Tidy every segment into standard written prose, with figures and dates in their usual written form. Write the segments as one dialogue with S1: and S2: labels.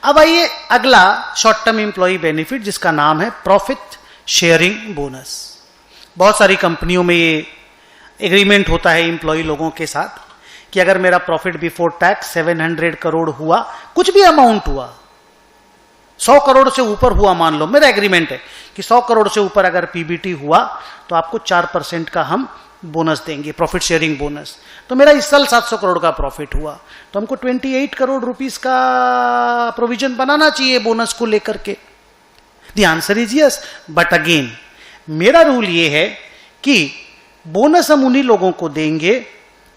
S1: अब आइए अगला शॉर्ट टर्म एम्प्लॉय बेनिफिट, जिसका नाम है प्रॉफिट शेयरिंग बोनस। बहुत सारी कंपनियों में ये एग्रीमेंट होता है एम्प्लॉय लोगों के साथ कि अगर मेरा प्रॉफिट बिफोर टैक्स 700 करोड़ हुआ, कुछ भी अमाउंट हुआ, 100 करोड़ से ऊपर हुआ, मान लो मेरा एग्रीमेंट है कि 100 करोड़ से ऊपर अगर पीबीटी हुआ तो आपको 4% का हम बोनस देंगे, प्रॉफिट शेयरिंग बोनस। तो मेरा इस साल 700 करोड़ का प्रॉफिट हुआ तो हमको 28 करोड़ रुपीस का प्रोविजन बनाना चाहिए बोनस को लेकर के। The answer is yes, but again मेरा रूल ये है कि बोनस हम उन्हीं लोगों को देंगे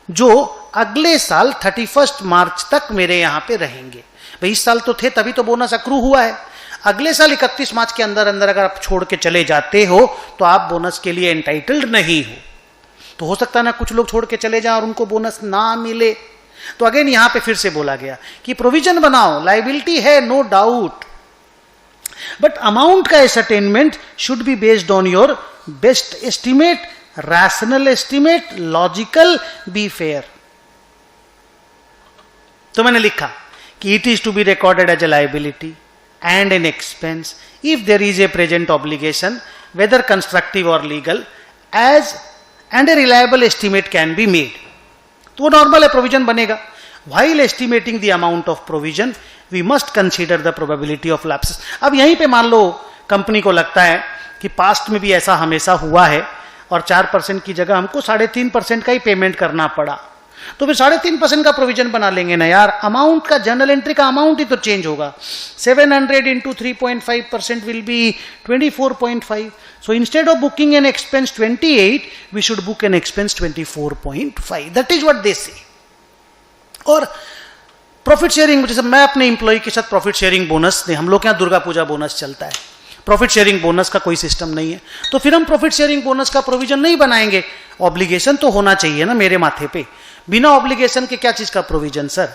S1: जो अगले साल 31 मार्च तक मेरे यहां पे रहेंगे। भाई इस साल तो थे तभी तो बोनस अक्रू हुआ है, अगले साल 31 मार्च के अंदर अंदर अगर आप छोड़ के चले जाते हो तो आप बोनस के लिए एंटाइटल्ड नहीं हो। तो हो सकता है ना कुछ लोग छोड़ के चले जाएं और उनको बोनस ना मिले। तो अगेन यहां पे फिर से बोला गया कि प्रोविजन बनाओ, लायबिलिटी है नो डाउट, बट अमाउंट का ascertainment should be based on your best estimate, rational estimate, logical, be fair. तो मैंने लिखा कि it is to be recorded as a liability and an expense if there is a present obligation whether constructive or legal as and a reliable estimate can be made। तो वो normal है, provision बनेगा। while estimating the amount of provision we must consider the probability of lapses। अब यहीं पे मान लो company को लगता है कि पास्ट में भी ऐसा हमेशा हुआ है और 4% की जगह हमको 3.5% का ही पेमेंट करना पड़ा, तो फिर 3.5% का प्रोविजन बना लेंगे ना यार। अमाउंट का, जर्नल एंट्री का अमाउंट ही तो चेंज होगा। 700 into 3.5% will be 24.5। So instead of booking an expense 28, we should book an expense 24.5। That is what they say। और प्रॉफिट शेयरिंग, जैसे मैं अपने एम्प्लॉय के साथ प्रॉफिट शेयरिंग बोनस दे, हम लोग के यहाँ दुर्गा पूजा बोनस चलता है, प्रॉफिट शेयरिंग बोनस का कोई सिस्टम नहीं है, तो फिर हम प्रॉफिट शेयरिंग बोनस का प्रोविजन नहीं बनाएंगे। ऑब्लिगेशन तो होना चाहिए ना मेरे माथे पे, बिना ऑब्लिगेशन के क्या चीज का प्रोविजन सर?